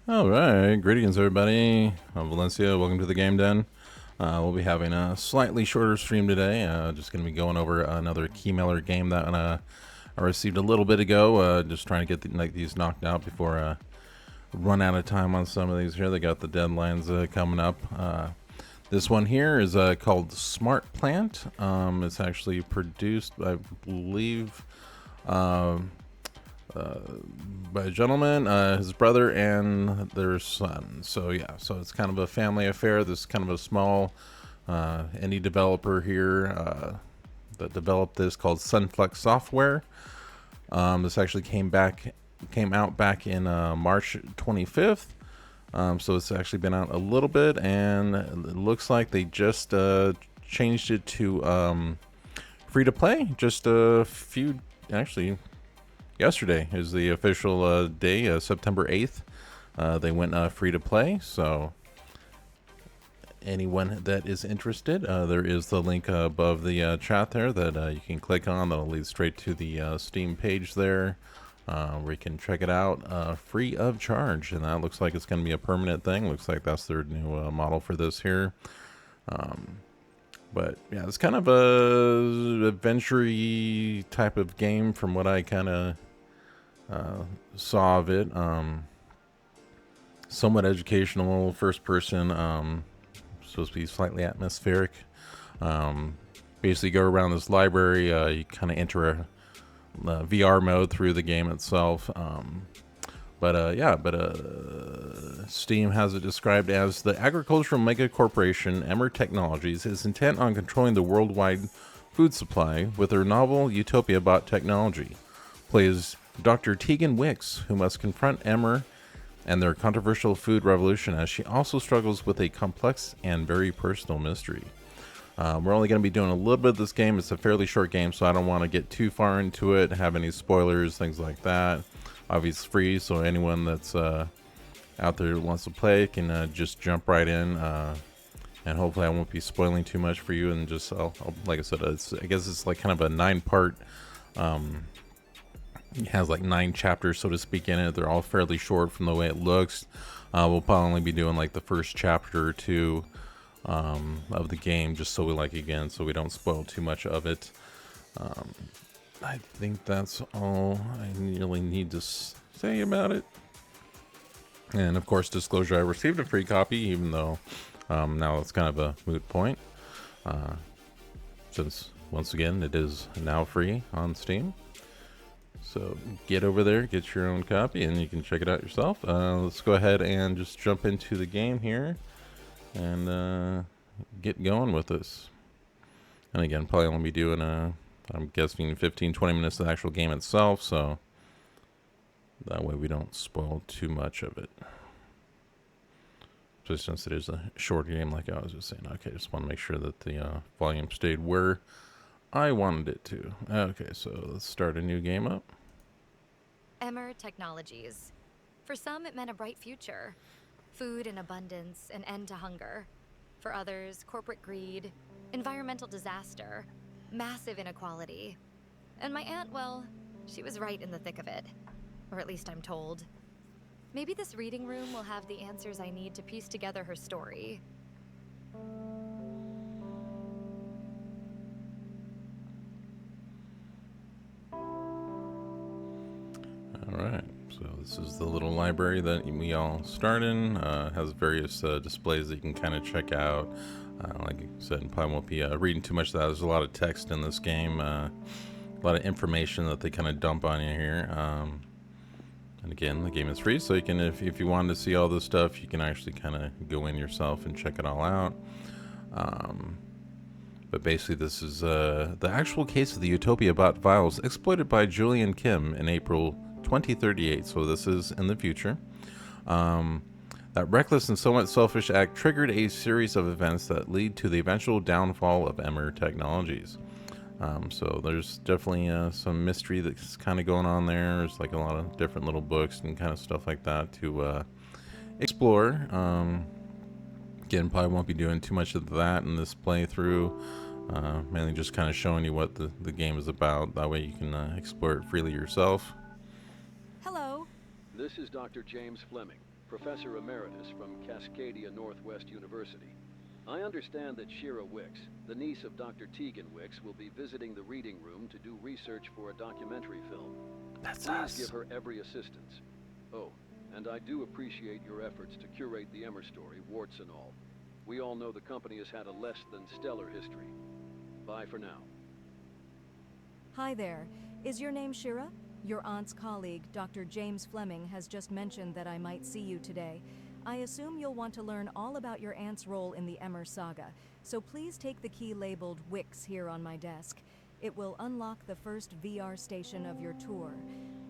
All right, greetings everybody. I'm Valencia. Welcome to the Game Den. We'll be having a slightly shorter stream today. Just going to be going over another Keymailer game that I received a little bit ago. Just trying to get these knocked out before run out of time on some of these here. They got the deadlines coming up. This one here is called smartPLANT. It's actually produced, I believe, by a gentleman, his brother, and their son. So yeah, so it's kind of a family affair. This is kind of a small indie developer here that developed this called Sunflex Software. This actually came out back in March 25th. So it's actually been out a little bit, and it looks like they just changed it to free to play. Just a few, actually, yesterday is the official day, September 8th. They went free to play, so anyone that is interested, there is the link above the chat there that you can click on. That'll lead straight to the Steam page there, where you can check it out free of charge. And that looks like it's going to be a permanent thing. Looks like that's their new model for this here. But yeah, it's kind of a adventure-y type of game from what I kind of saw of it. Somewhat educational, first person, supposed to be slightly atmospheric. Basically go around this library, you kind of enter a VR mode through the game itself. Steam has it described as the agricultural mega corporation Emmer Technologies is intent on controlling the worldwide food supply with their novel Utopia bot technology. Plays Dr. Tegan Wicks, who must confront Emmer and their controversial food revolution as she also struggles with a complex and very personal mystery. We're only going to be doing a little bit of this game. It's a fairly short game, so I don't want to get too far into it, have any spoilers, things like that. Obviously free, so anyone that's out there who wants to play can just jump right in. And hopefully I won't be spoiling too much for you. And just, like I said, I guess it's like kind of a 9-part. It has like 9 chapters, so to speak, in it. They're all fairly short from the way it looks. We'll probably only be doing like the first chapter or two of the game, just so we don't spoil too much of it. I think that's all I really need to say about it. And of course, disclosure, I received a free copy, even though now it's kind of a moot point, since once again it is now free on Steam. So get over there, get your own copy, and you can check it out yourself. Let's go ahead and just jump into the game here and get going with this. And again, probably only be doing I'm guessing 15-20 minutes of the actual game itself, so that way we don't spoil too much of it. Just since it is a short game, like I was just saying. Okay, just want to make sure that the volume stayed where I wanted it to. Okay, so let's start a new game up. Emmer Technologies. For some, it meant a bright future. Food in abundance, an end to hunger. For others, corporate greed, environmental disaster, massive inequality. And my aunt, well, she was right in the thick of it. Or at least I'm told. Maybe this reading room will have the answers I need to piece together her story. Alright, so this is the little library that we all start in. Has various displays that you can kind of check out. Like I said, probably won't be reading too much of that. There's a lot of text in this game, a lot of information that they kind of dump on you here. And again, the game is free, so you can, if you wanted to see all this stuff, you can actually kind of go in yourself and check it all out. But basically, this is the actual case of the Utopia bot files exploited by Julian Kim in April 2038, so this is in the future. That reckless and somewhat selfish act triggered a series of events that lead to the eventual downfall of Emmer Technologies. So there's definitely some mystery that's kind of going on there. There's like a lot of different little books and kind of stuff like that to explore. Again, probably won't be doing too much of that in this playthrough. Mainly just kind of showing you what the game is about. That way you can explore it freely yourself. Hello. This is Dr. James Fleming, Professor Emeritus from Cascadia Northwest University. I understand that Shira Wicks, the niece of Dr. Tegan Wicks, will be visiting the reading room to do research for a documentary film. That's Please us. give her every assistance. Oh, and I do appreciate your efforts to curate the Emmer story, warts and all. We all know the company has had a less than stellar history. Bye for now. Hi there. Is your name Shira? Your aunt's colleague, Dr. James Fleming, has just mentioned that I might see you today. I assume you'll want to learn all about your aunt's role in the Emmer saga, so please take the key labeled Wicks here on my desk. It will unlock the first VR station of your tour.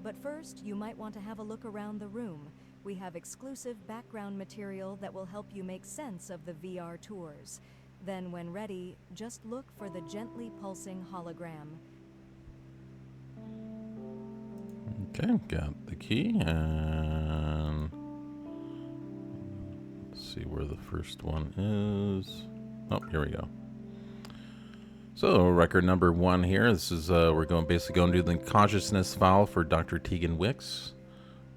But first, you might want to have a look around the room. We have exclusive background material that will help you make sense of the VR tours. Then, when ready, just look for the gently pulsing hologram. Okay, got the key, and let's see where the first one is. Oh, here we go. So, record number 1 here. This is we're basically going to do the consciousness file for Dr. Tegan Wicks.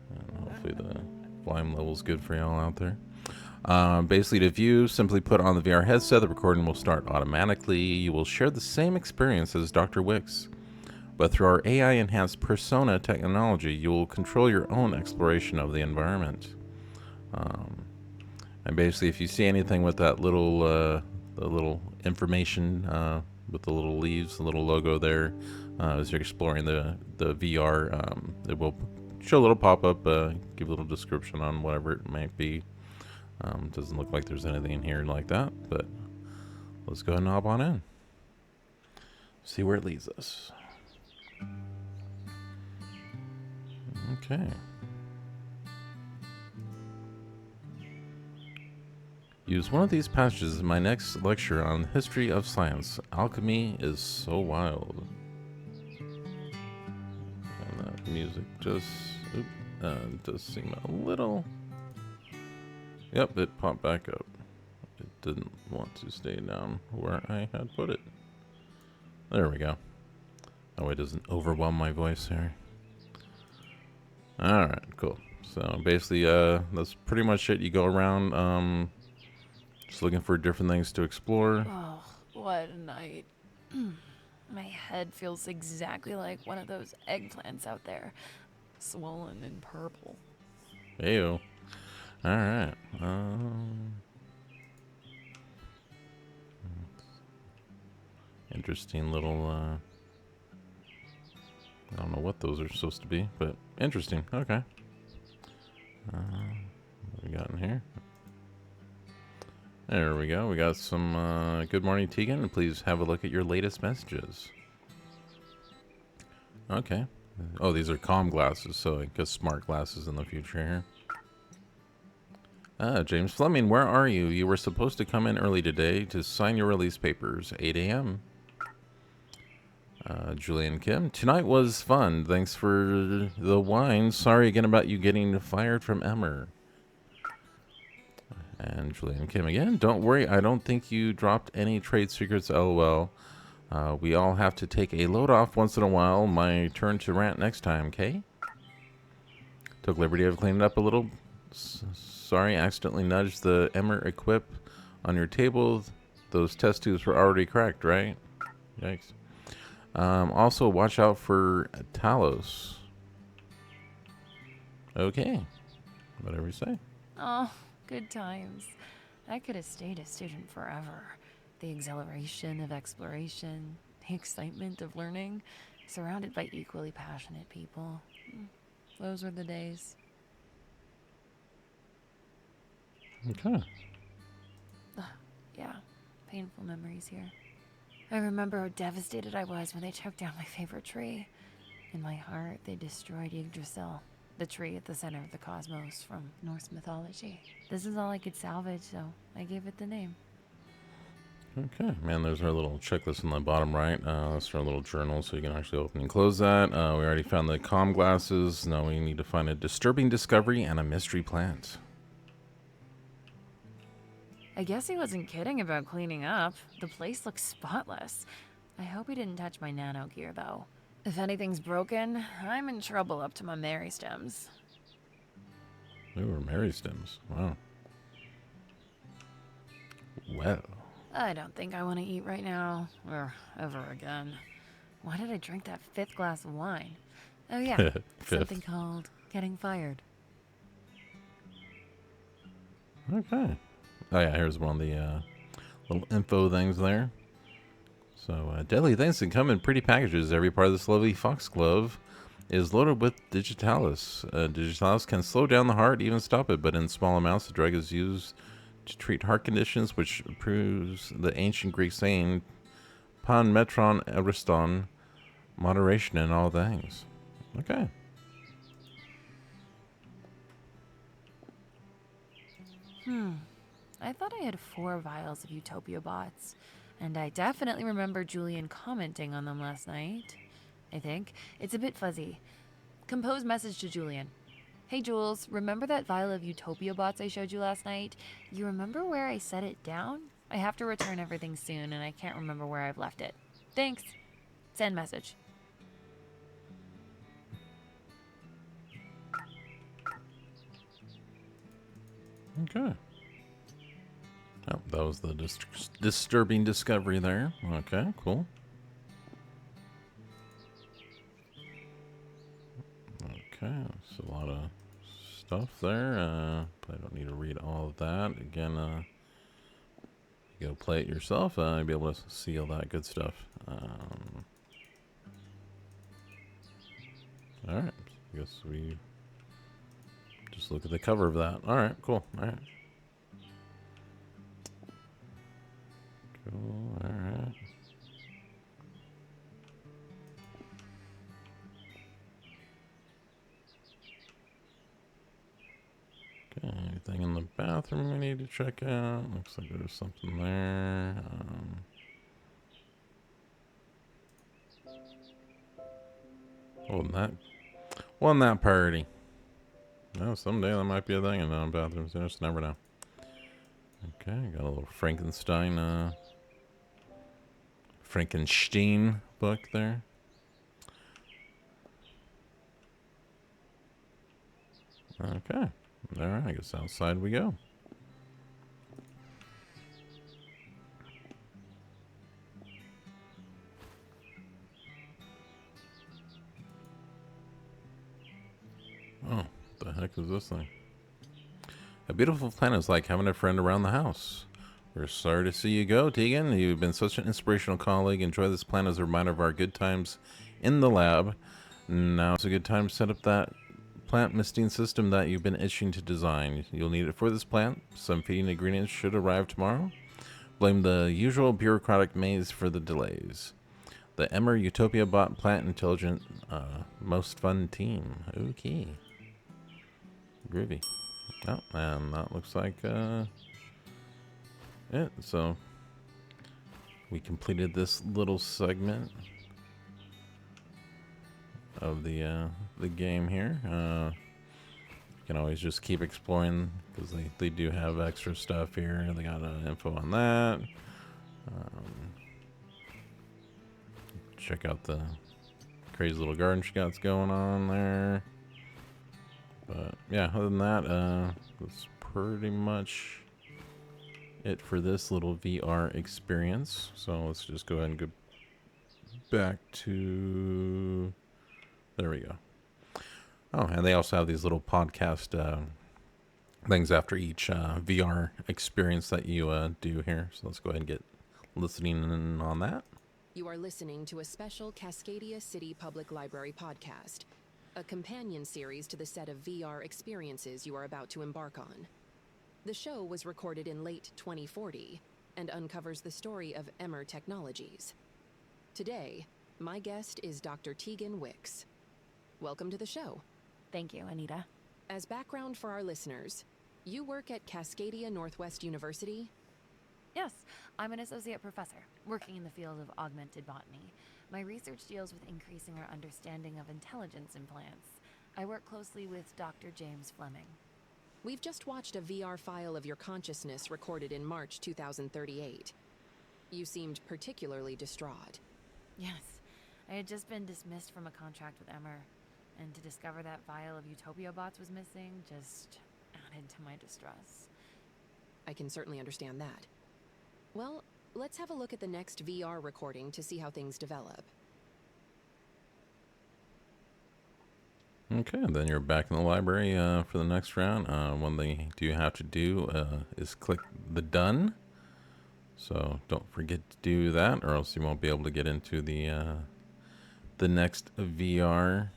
And hopefully the volume level is good for y'all out there. Basically, to view, simply put on the VR headset. The recording will start automatically. You will share the same experience as Dr. Wicks, but through our AI-enhanced persona technology, you will control your own exploration of the environment. And basically, if you see anything with that little, the little information with the little leaves, the little logo there, as you're exploring the VR, it will show a little pop-up, give a little description on whatever it might be. Doesn't look like there's anything in here like that, but let's go ahead and hop on in. See where it leads us. Okay. Use one of these passages in my next lecture on the history of science. Alchemy is so wild. And that music just does seem a little... Yep, it popped back up. It didn't want to stay down where I had put it. There we go. That way it doesn't overwhelm my voice here. Alright, cool. So basically, that's pretty much it. You go around, just looking for different things to explore. Oh, what a night. My head feels exactly like one of those eggplants out there. Swollen and purple. Ew. Alright. Interesting little, I don't know what those are supposed to be, but interesting. Okay. What we got in here? There we go. We got some, good morning, Tegan, and please have a look at your latest messages. Okay. Oh, these are comm glasses, so I guess smart glasses in the future here. James Fleming, where are you? You were supposed to come in early today to sign your release papers. 8 a.m. Julian Kim, tonight was fun. Thanks for the wine. Sorry again about you getting fired from Emmer. And Julian Kim again. Don't worry, I don't think you dropped any trade secrets, lol. We all have to take a load off once in a while. My turn to rant next time, okay? Took liberty of cleaning up a little. Sorry, accidentally nudged the Emmer equip on your table. Those test tubes were already cracked, right? Yikes. Also, watch out for Talos. Okay. Whatever you say. Oh, good times. I could have stayed a student forever. The exhilaration of exploration, the excitement of learning, surrounded by equally passionate people. Those were the days. Okay. Yeah, painful memories here. I remember how devastated I was when they took down my favorite tree. In my heart, they destroyed Yggdrasil, the tree at the center of the cosmos from Norse mythology. This is all I could salvage, so I gave it the name. Okay, man, there's our little checklist on the bottom right. That's our little journal, so you can actually open and close that. We already found the comm glasses. Now we need to find a disturbing discovery and a mystery plant. I guess he wasn't kidding about cleaning up. The place looks spotless. I hope he didn't touch my nano gear, though. If anything's broken, I'm in trouble up to my Mary stems. Ooh, Mary stems. Wow. Well. I don't think I want to eat right now, or ever again. Why did I drink that 5th glass of wine? Oh yeah, something Fifth. called getting fired. Okay. Oh yeah, here's one of the little info things there. So, deadly things can come in pretty packages. Every part of this lovely foxglove is loaded with digitalis. Digitalis can slow down the heart, even stop it, but in small amounts, the drug is used to treat heart conditions, which proves the ancient Greek saying, "Pan metron ariston," moderation in all things. Okay. I thought I had 4 vials of Utopia bots, and I definitely remember Julian commenting on them last night. I think. It's a bit fuzzy. Compose message to Julian. Hey Jules, remember that vial of Utopia bots I showed you last night? You remember where I set it down? I have to return everything soon, and I can't remember where I've left it. Thanks. Send message. Okay. Oh, that was the disturbing discovery there. Okay, cool. Okay, that's a lot of stuff there. But I don't need to read all of that. Again, you go play it yourself. You'll be able to see all that good stuff. All right, I guess we just look at the cover of that. All right, cool. All right. Cool, all right. Okay, anything in the bathroom we need to check out? Looks like there's something there. Wasn't that party? No, someday that might be a thing in bathrooms. You just never know. Okay, got a little Frankenstein book there. Okay, all right. I guess outside we go. Oh, what the heck is this thing? A beautiful planet is like having a friend around the house. We're sorry to see you go, Tegan. You've been such an inspirational colleague. Enjoy this planet as a reminder of our good times in the lab. Now it's a good time to set up that plant misting system that you've been itching to design. You'll need it for this plant. Some feeding ingredients should arrive tomorrow. Blame the usual bureaucratic maze for the delays. The Emmer Utopia Bot Plant Intelligent Most Fun Team. Okay. Groovy. Oh, and that looks like it. So we completed this little segment of the game here. You can always just keep exploring because they do have extra stuff here. They got info on that. Check out the crazy little garden she got going on there. But yeah, other than that, that's pretty much it for this little VR experience. So let's just go ahead and go back to... There we go. Oh, and they also have these little podcast things after each VR experience that you do here. So let's go ahead and get listening in on that. You are listening to a special Cascadia City Public Library podcast, a companion series to the set of VR experiences you are about to embark on. The show was recorded in late 2040 and uncovers the story of Emmer Technologies. Today, my guest is Dr. Tegan Wicks. Welcome to the show. Thank you, Anita. As background for our listeners, you work at Cascadia Northwest University? Yes, I'm an associate professor, working in the field of augmented botany. My research deals with increasing our understanding of intelligence in plants. I work closely with Dr. James Fleming. We've just watched a VR file of your consciousness recorded in March 2038. You seemed particularly distraught. Yes, I had just been dismissed from a contract with Emmer, and to discover that vial of Utopia bots was missing just added to my distress. I can certainly understand that. Well, let's have a look at the next VR recording to see how things develop. Okay, then you're back in the library for the next round. One thing you have to do is click the done. So don't forget to do that, or else you won't be able to get into the next VR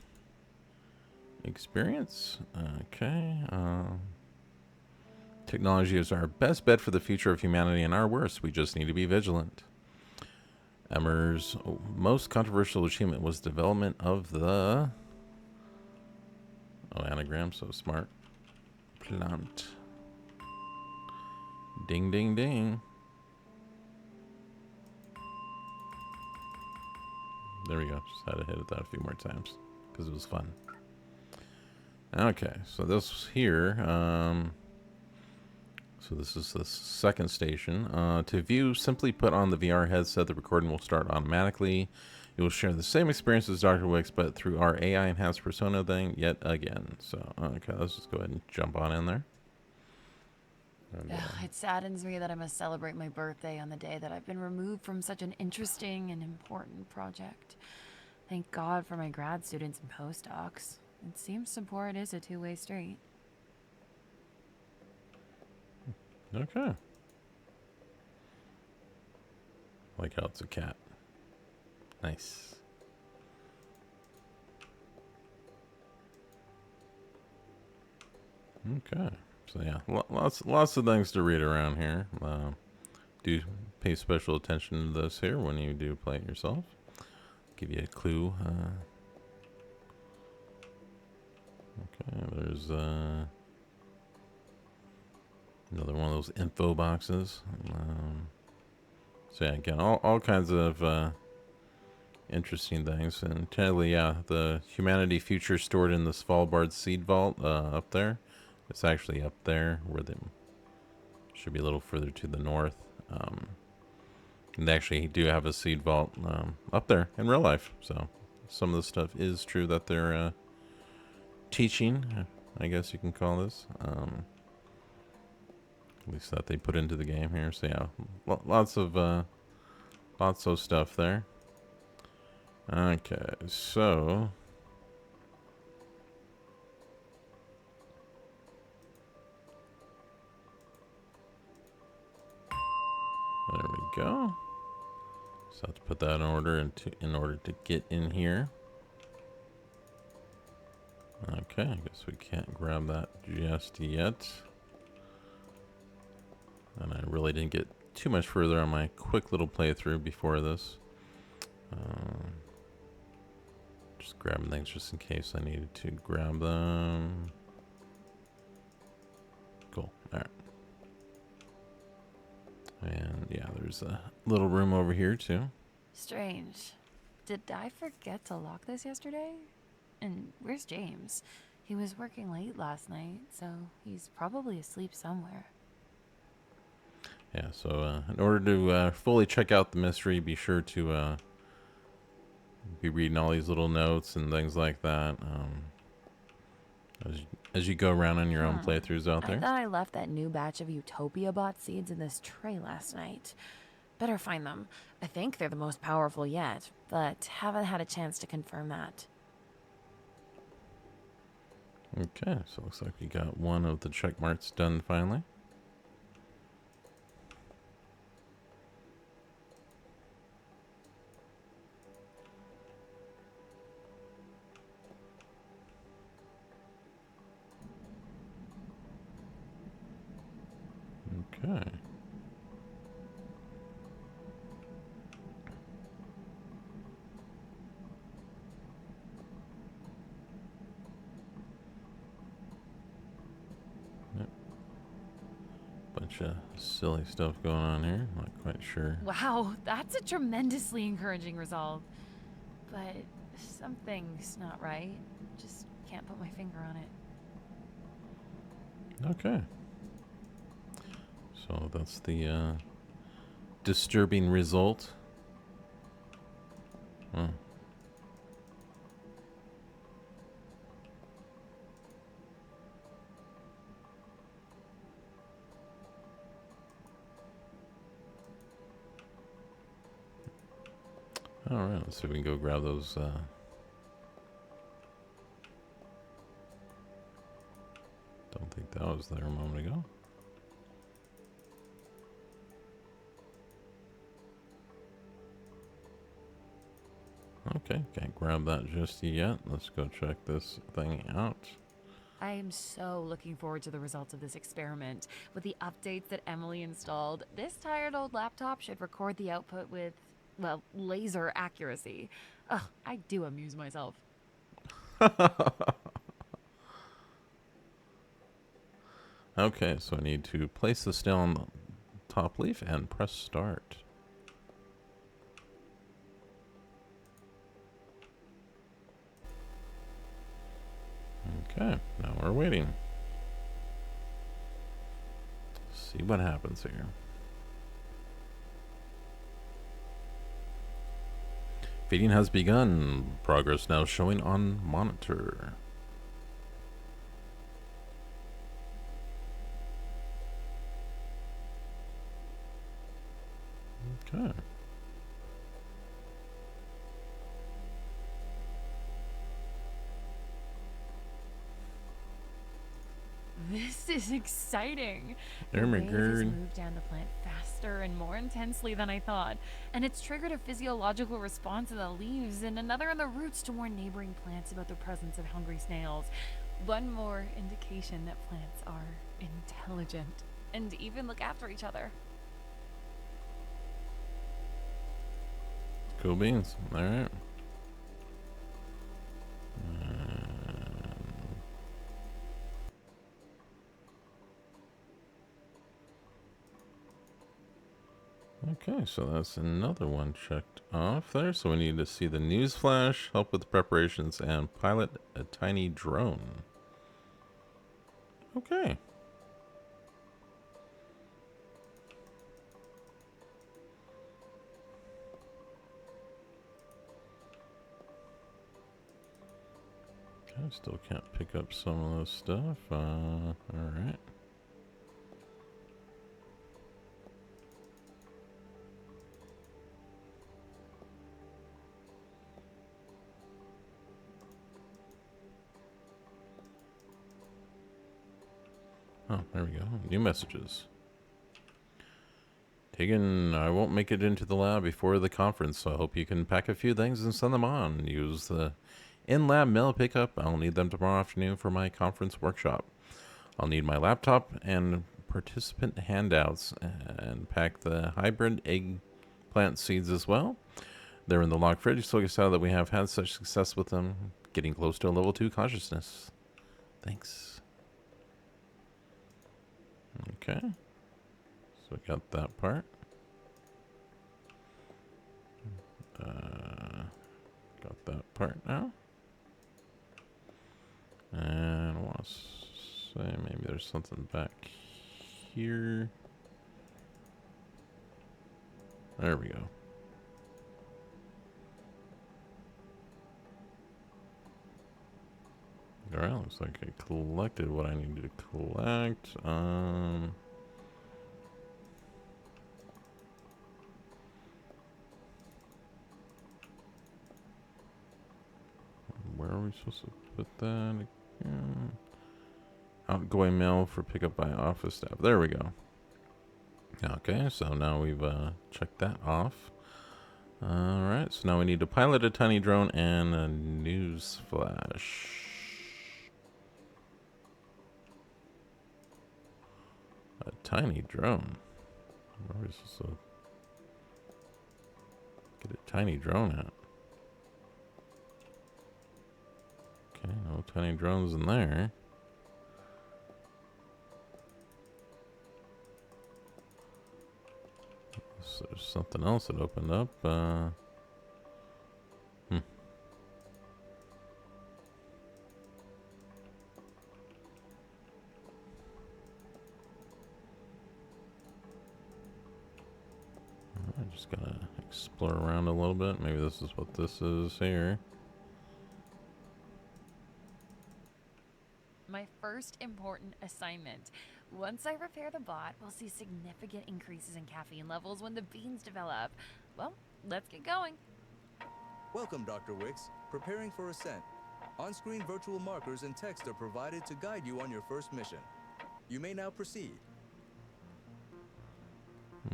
experience. Okay. Technology is our best bet for the future of humanity and our worst. We just need to be vigilant. Emmer's most controversial achievement was development of the anagram, so smart plant. Ding, ding, ding. There we go. Just had to hit it that a few more times because it was fun. Okay, so this here, so this is the second station. To view, simply put on the VR headset. The recording will start automatically. It will share the same experience as Dr. Wicks, but through our AI enhanced persona thing yet again. So, okay, let's just go ahead and jump on in there. And, It saddens me that I must celebrate my birthday on the day that I've been removed from such an interesting and important project. Thank God for my grad students and postdocs. It seems support is a two-way street. okay. Like how it's a cat. Nice. Okay. So yeah, lots of things to read around here. Do pay special attention to this here when you do play it yourself. Give you a clue. Okay, there's another one of those info boxes. So yeah, again, all kinds of interesting things. And technically, yeah, the humanity future stored in the Svalbard seed vault up there. It's actually up there where they should be a little further to the north. And they actually do have a seed vault up there in real life. So some of the stuff is true that they're teaching, I guess you can call this. At least that they put into the game here. So yeah, lots of stuff there. Okay, so there we go. So I have to put that in order in order to get in here. Okay, I guess we can't grab that just yet. And I really didn't get too much further on my quick little playthrough before this. Just grabbing things just in case I needed to grab them. Cool. All right. And yeah, there's a little room over here too. Strange. Did I forget to lock this yesterday? And where's James? He was working late last night, so he's probably asleep somewhere. Yeah, so in order to fully check out the mystery, be sure to be reading all these little notes and things like that as you go around on your own playthroughs out there. I thought I left that new batch of Utopia bot seeds in this tray last night. Better find them. I think they're the most powerful yet, but haven't had a chance to confirm that. Okay, so it looks like we got one of the check marks done finally. Okay. Bunch of silly stuff going on here. Not quite sure. Wow, that's a tremendously encouraging result. But something's not right. Just can't put my finger on it. Okay. So that's the disturbing result. Oh. Alright, let's see if we can go grab those. Don't think that was there a moment ago. Okay, can't grab that just yet. Let's go check this thing out. I am so looking forward to the results of this experiment. With the updates that Emily installed, this tired old laptop should record the output with, well, laser accuracy. Ugh, I do amuse myself. Okay, so I need to place this down the top leaf and press start. Okay, now we're waiting. See what happens here. Feeding has begun. Progress now showing on monitor. Okay. This is exciting. There, The my wave has girl. moved down the plant faster and more intensely than I thought, and it's triggered a physiological response in the leaves and another in the roots to warn neighboring plants about the presence of hungry snails. One more indication that plants are intelligent and even look after each other. Cool beans. All right. Okay, so that's another one checked off there. So we need to see the news flash, help with preparations, and pilot a tiny drone. Okay. I still can't pick up some of this stuff. All right. Oh, there we go. New messages. Tegan, I won't make it into the lab before the conference, so I hope you can pack a few things and send them on. Use the in-lab mail pickup. I'll need them tomorrow afternoon for my conference workshop. I'll need my laptop and participant handouts and pack the hybrid eggplant seeds as well. They're in the log fridge, so excited that we have had such success with them. Getting close to a level 2 consciousness. Thanks. Okay. So we got that part. Got that part now. And I want to say maybe there's something back here. There we go. Alright, looks like I collected what I needed to collect. Where are we supposed to put that again? Outgoing mail for pickup by office staff. There we go. Okay, so now we've checked that off. Alright, so now we need to pilot a tiny drone and a news flash. A tiny drone? Where is this? Get a tiny drone at? Okay, no tiny drones in there. So there's something else that opened up. I'm just gonna explore around a little bit. Maybe this is what this is here. My first important assignment. Once I repair the bot, we'll see significant increases in caffeine levels when the beans develop. Well, let's get going. Welcome, Dr. Wicks. Preparing for ascent. On-screen virtual markers and text are provided to guide you on your first mission. You may now proceed.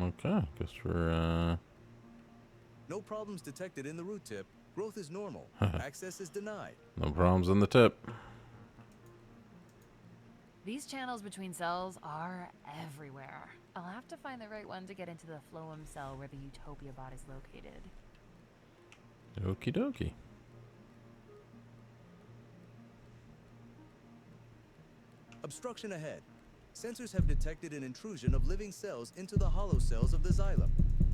Okay, guess we're, No problems detected in the root tip. Growth is normal. Access is denied. no problems in the tip. These channels between cells are everywhere. I'll have to find the right one to get into the phloem cell where the Utopia bot is located. Okie dokie. Obstruction ahead. Sensors have detected an intrusion of living cells into the hollow cells of the xylem.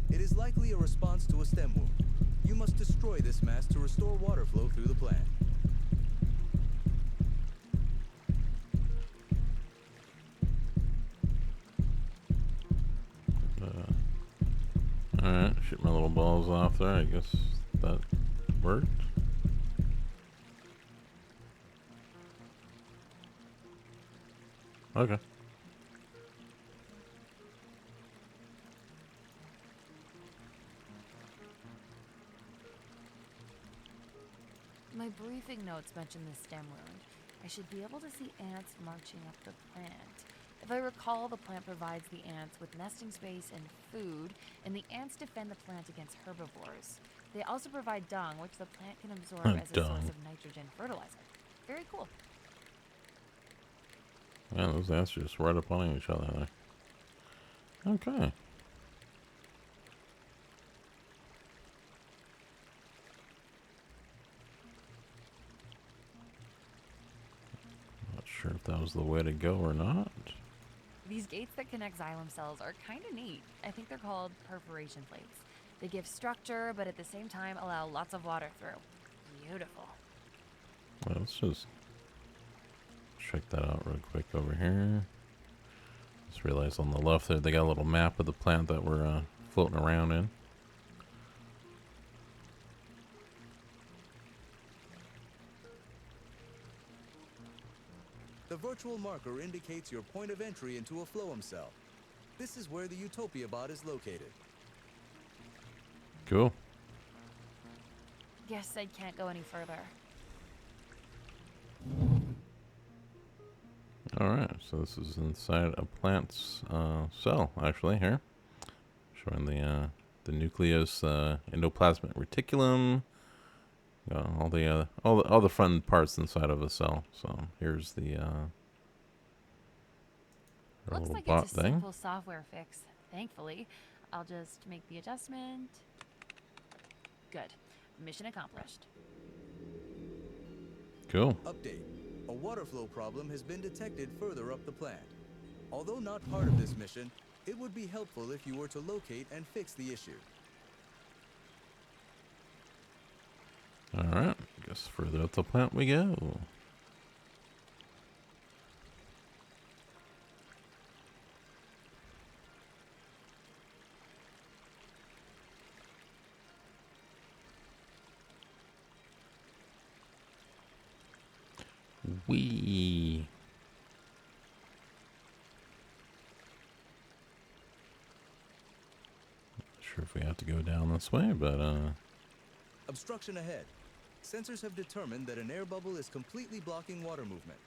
It is likely a response to a stem wound. You must destroy this mass to restore water flow through the plant. Alright, shoot my little balls off there. I guess that worked. Okay. My briefing notes mention the stem wound. I should be able to see ants marching up the plant. If I recall, the plant provides the ants with nesting space and food, and the ants defend the plant against herbivores. They also provide dung, which the plant can absorb as a source Dung. of nitrogen fertilizer. Very cool. Yeah, those ants are just right up on each other there. Okay. Not sure if that was the way to go or not. These gates that connect xylem cells are kind of neat. I think they're called perforation plates. They give structure, but at the same time allow lots of water through. Beautiful. Well, let's just check that out real quick over here. Just realized on the left there they got a little map of the plant that we're floating around in. The virtual marker indicates your point of entry into a phloem cell. This is where the Utopia bot is located. Cool. Guess I can't go any further. Alright, so this is inside a plant's cell, actually, here. Showing the nucleus, endoplasmic reticulum, all the fun parts inside of a cell. So here's the our Looks little like bot it's a thing. simple software fix, thankfully. I'll just make the adjustment. Good. Mission accomplished. Cool. Update. A water flow problem has been detected further up the plant. Although not part of this mission, it would be helpful if you were to locate and fix the issue. Alright, I guess further up the plant we go. Wee. Sure if we have to go down this way, but Obstruction ahead. Sensors have determined that an air bubble is completely blocking water movement.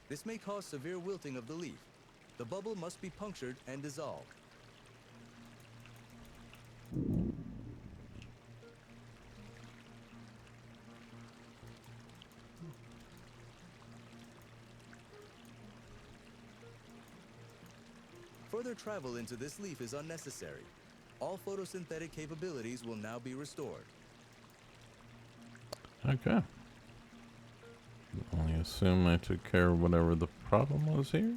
This may cause severe wilting of the leaf. The bubble must be punctured and dissolved. Further travel into this leaf is unnecessary. All photosynthetic capabilities will now be restored. okay. Only assume I took care of whatever the problem was here.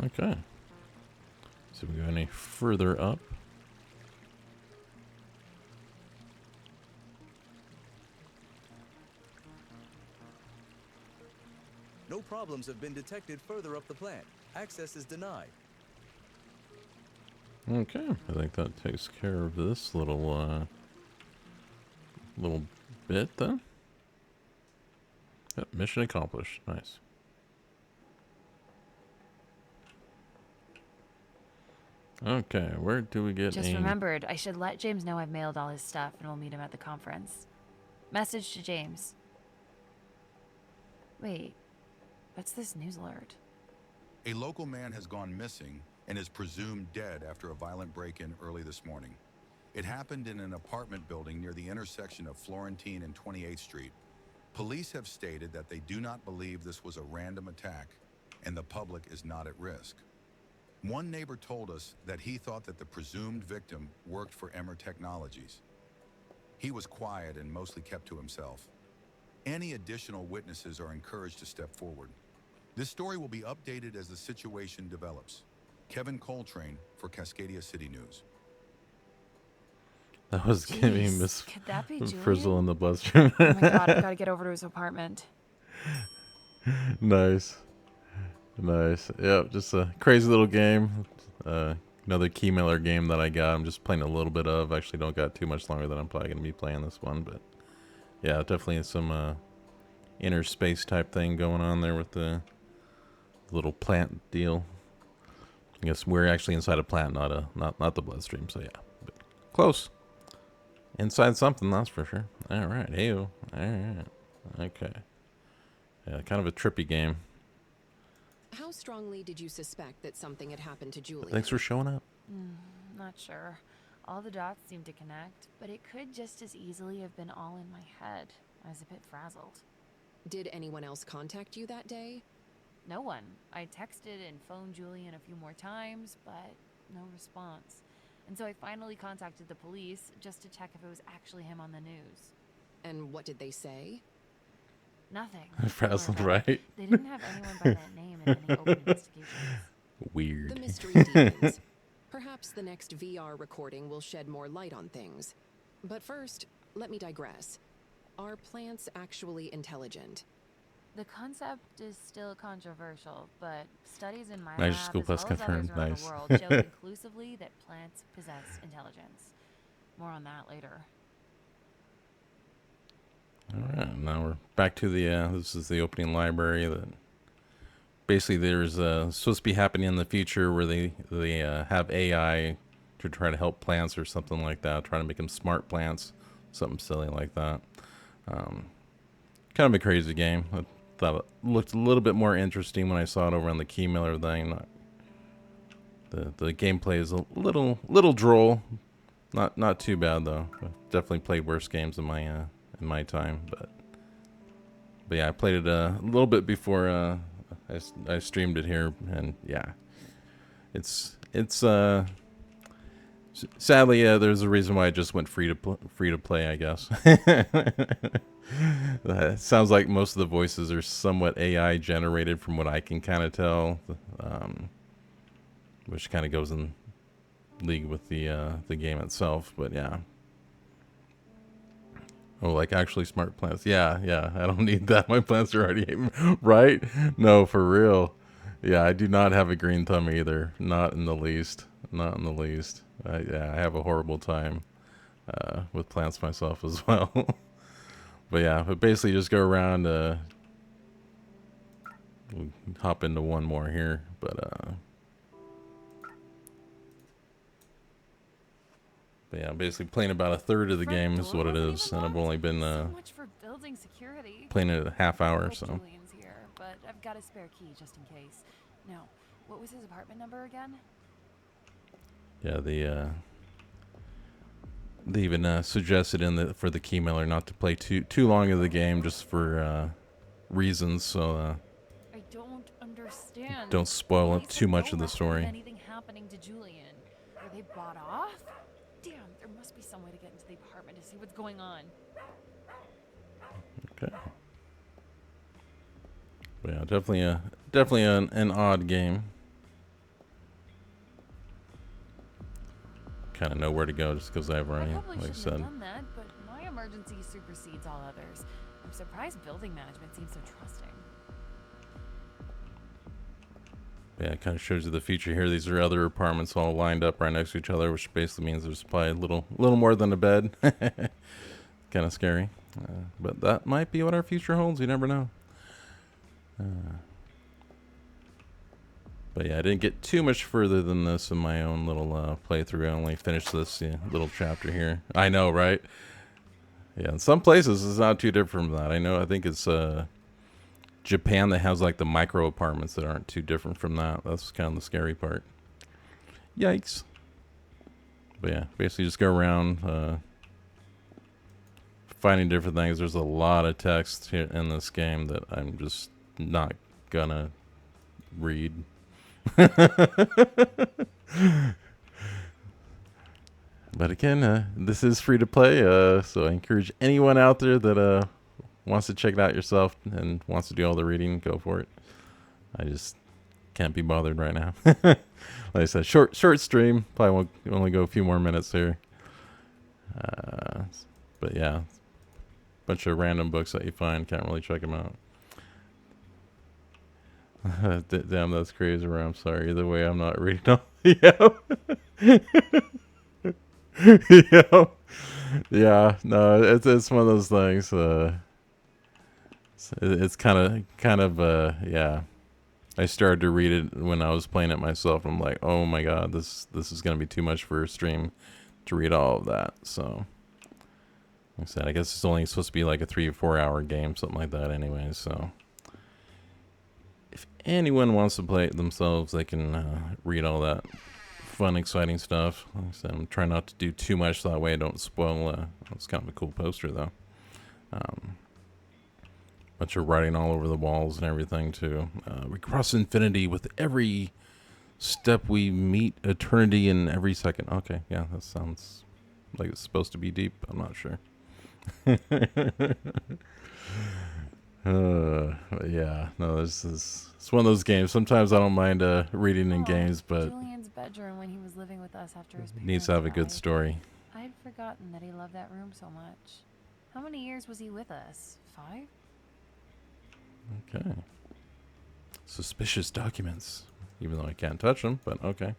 Okay. So we go any further up. No problems have been detected further up the plant. Access is denied. Okay, I think that takes care of this little bit then. Yep, mission accomplished. Nice. Okay, where do we get Just a... remembered, I should let James know I've mailed all his stuff and we'll meet him at the conference. Message to James. Wait, what's this news alert? A local man has gone missing and is presumed dead after a violent break-in early this morning. It happened in an apartment building near the intersection of Florentine and 28th Street. Police have stated that they do not believe this was a random attack and the public is not at risk. One neighbor told us that he thought that the presumed victim worked for Emmer Technologies. He was quiet and mostly kept to himself. Any additional witnesses are encouraged to step forward. This story will be updated as the situation develops. Kevin Coltrane for Cascadia City News. That was giving Jeez, Miss could that be Frizzle Julian? in the bloodstream. Oh my god, I've got to get over to his apartment. Nice. Nice. Yep, just a crazy little game. Another Keymailer game that I got. I'm just playing a little bit of. Actually don't got too much longer than I'm probably going to be playing this one. But yeah, definitely some inner space type thing going on there with the little plant deal. I guess we're actually inside a plant, not the bloodstream. So yeah, but close. Inside something, that's for sure. All right, hey-o. All right, okay. Yeah, kind of a trippy game. How strongly did you suspect that something had happened to Julian? Thanks for showing up. Not sure. All the dots seem to connect, but it could just as easily have been all in my head. I was a bit frazzled. Did anyone else contact you that day? No one. I texted and phoned Julian a few more times, but no response. And so I finally contacted the police just to check if it was actually him on the news. And what did they say? Nothing. Frazzled, Don't worry about it. right? They didn't have anyone by that name in any open investigations. Weird. The mystery deepens. Perhaps the next VR recording will shed more light on things. But first, let me digress. Are plants actually intelligent? The concept is still controversial, but studies in my Nice lab, school as plus well as others confirmed. around Nice. the world, show conclusively that plants possess intelligence. More on that later. All right, now we're back to the, this is the opening library that basically there's supposed to be happening in the future where they have AI to try to help plants or something like that, trying to make them smart plants, something silly like that. Kind of a crazy game. I thought it looked a little bit more interesting when I saw it over on the Keymailer thing. The gameplay is a little droll. Not too bad though. I've definitely played worse games in my time, but yeah, I played it a little bit before I streamed it here, and yeah, it's sadly there's a reason why I just went free to play, I guess. It sounds like most of the voices are somewhat AI generated from what I can kind of tell, which kind of goes in league with the game itself. But yeah. Oh, like actually smart plants. Yeah. I don't need that. My plants are already right. No, for real. Yeah, I do not have a green thumb either. Not in the least. Not in the least. I have a horrible time with plants myself as well. But basically just go around. We'll hop into one more here, but yeah, basically playing about a third of the game is what it is, and I've only been So much for building security. playing it a half hour, Hope so. Julian's here, but I've got a spare key just in case. Now, what was his apartment number again? Yeah, they even suggested for the Keymailer not to play too long of the game, just for reasons, so I don't understand. don't spoil Police it too have much no of the record story. Anything happening to Julian? Were they bought off? Damn, there must be some way to get into the apartment to see what's going on. Okay. But yeah, definitely an odd game. Kind of know where to go just because I've I already, probably like I shouldn't said. have done that, but my emergency supersedes all others. I'm surprised building management seems so trusting. Yeah, it kind of shows you the future here. These are other apartments all lined up right next to each other, which basically means there's probably a little more than a bed. Kind of scary. But that might be what our future holds. You never know. But yeah, I didn't get too much further than this in my own little playthrough. I only finished this little chapter here. I know, right? Yeah, in some places it's not too different from that. I think it's Japan that has like the micro apartments that aren't too different from that. That's kind of the scary part. Yikes. But yeah, basically just go around finding different things. There's a lot of text here in this game that I'm just not gonna read. But again, this is free to play, so I encourage anyone out there that wants to check it out yourself and wants to do all the reading, go for it. I just can't be bothered right now. Like I said, short stream. Probably won't only go a few more minutes here. But yeah, bunch of random books that you find. Can't really check them out. Damn, that's crazy. I'm sorry. Either way, I'm not reading all. Yeah. Yeah. No, it's one of those things. It's kind of yeah. I started to read it when I was playing it myself. I'm like, oh my god, this is gonna be too much for a stream to read all of that. So, like I said, I guess it's only supposed to be like a 3 or 4 hour game, something like that, anyway. So, if anyone wants to play it themselves, they can read all that fun, exciting stuff. Like I said, I'm trying not to do too much so that way I don't spoil. It's kind of a cool poster, though. Bunch of writing all over the walls and everything, too. We cross infinity with every step we meet eternity in every second. Okay, yeah, that sounds like it's supposed to be deep. I'm not sure. Yeah, no, it's one of those games. Sometimes I don't mind reading in games, but Julian's bedroom when he was living with us after his parents needs to have a good died. story. I'd forgotten that he loved that room so much. How many years was he with us? 5? Okay. Suspicious documents. Even though I can't touch them, but okay.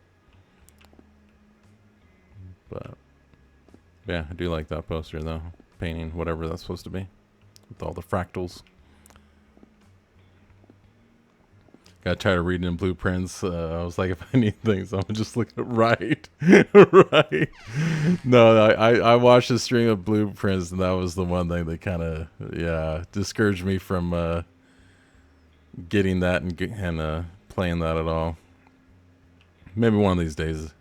But yeah, I do like that poster, though. Painting, whatever that's supposed to be, with all the fractals. Got tired of reading in blueprints. I was like, if I need things, I'm just looking at right. Right. No, I watched a string of blueprints, and that was the one thing that kind of, yeah, discouraged me from getting that and playing that at all. Maybe one of these days.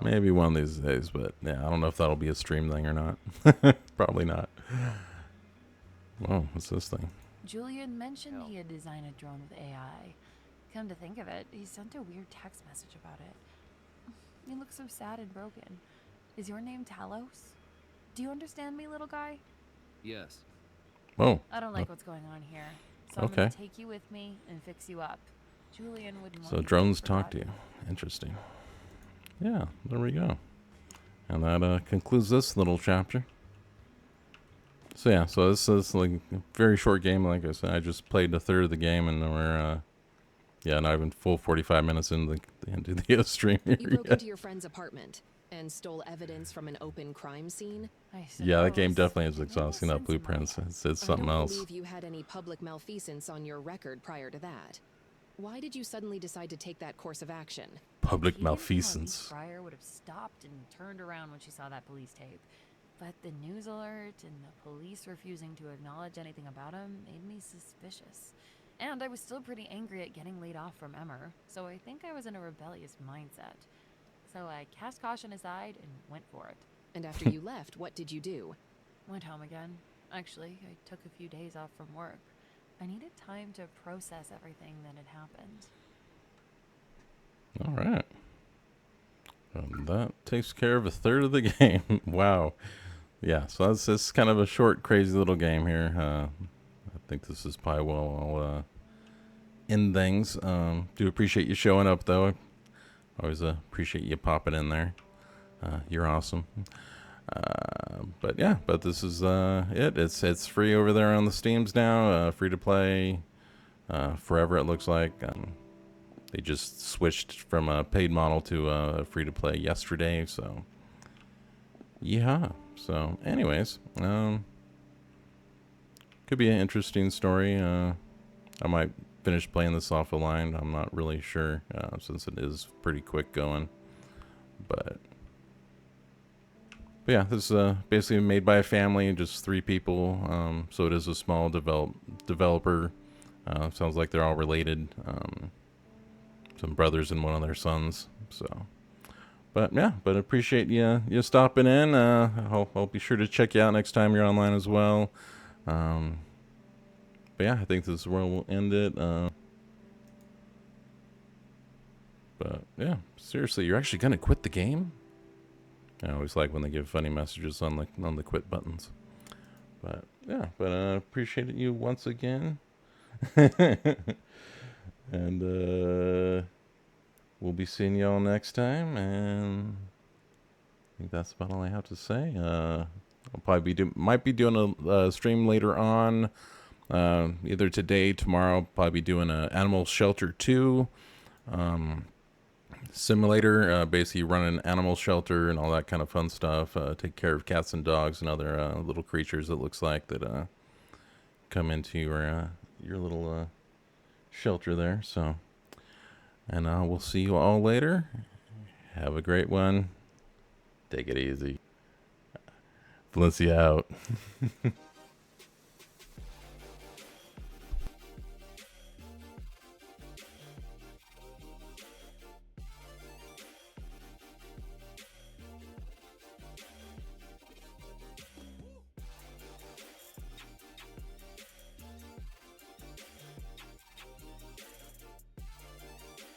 Maybe one of these days, but yeah, I don't know if that'll be a stream thing or not. Probably not. Whoa, what's this thing? Julian mentioned he had designed a drone with AI. Come to think of it, he sent a weird text message about it. You look so sad and broken. Is your name Talos? Do you understand me, little guy? Yes. Oh. I don't like what's going on here, so I'm Okay. gonna take you with me and fix you up. Julian wouldn't want So you to drones be talk to you. forgotten. Interesting. Yeah, there we go. And that concludes this little chapter. So yeah, so this is like a very short game. Like I said, I just played a third of the game, and we're yeah, not even full 45 minutes into the stream here You broke yet. into your friend's apartment and stole evidence from an open crime scene. Yeah, that game suppose. definitely is It made no exhausting. That sense in my blueprints, head. it's something I don't else. believe you had any public malfeasance on your record prior to that. Why did you suddenly decide to take that course of action? Public He didn't know malfeasance. Pryor would have stopped and turned around when she saw that police tape. But the news alert and the police refusing to acknowledge anything about him made me suspicious. And I was still pretty angry at getting laid off from Emmer, so I think I was in a rebellious mindset. So I cast caution aside and went for it. And after you left, what did you do? Went home again. Actually, I took a few days off from work. I needed time to process everything that had happened. All right. That takes care of a third of the game. Wow. Yeah, so that's just kind of a short, crazy little game here. I think this is probably where I'll end things. Do appreciate you showing up, though. Always appreciate you popping in there. You're awesome. But yeah, but this is it. It's free over there on the Steams now. Free to play forever, it looks like. They just switched from a paid model to free to play yesterday. So yeah. So anyways, could be an interesting story. I might finish playing this offline. I'm not really sure since it is pretty quick going. But yeah, this is basically made by a family, just 3 people. So it is a small developer. Sounds like they're all related. Some brothers and one of their sons. So, but yeah, but appreciate you stopping in. I'll be sure to check you out next time you're online as well. But yeah, I think this is where we'll end it. But yeah, seriously, you're actually gonna quit the game? I always like when they give funny messages on the quit buttons. But yeah, but appreciate you once again. And we'll be seeing y'all next time, and I think that's about all I have to say. I'll probably might be doing a stream later on, either today, tomorrow. I'll probably be doing a Animal Shelter 2 simulator, basically run an animal shelter and all that kind of fun stuff. Take care of cats and dogs and other little creatures, it looks like, that come into your little shelter there. So, and we'll see you all later. Have a great one. Take it easy. Valencia out.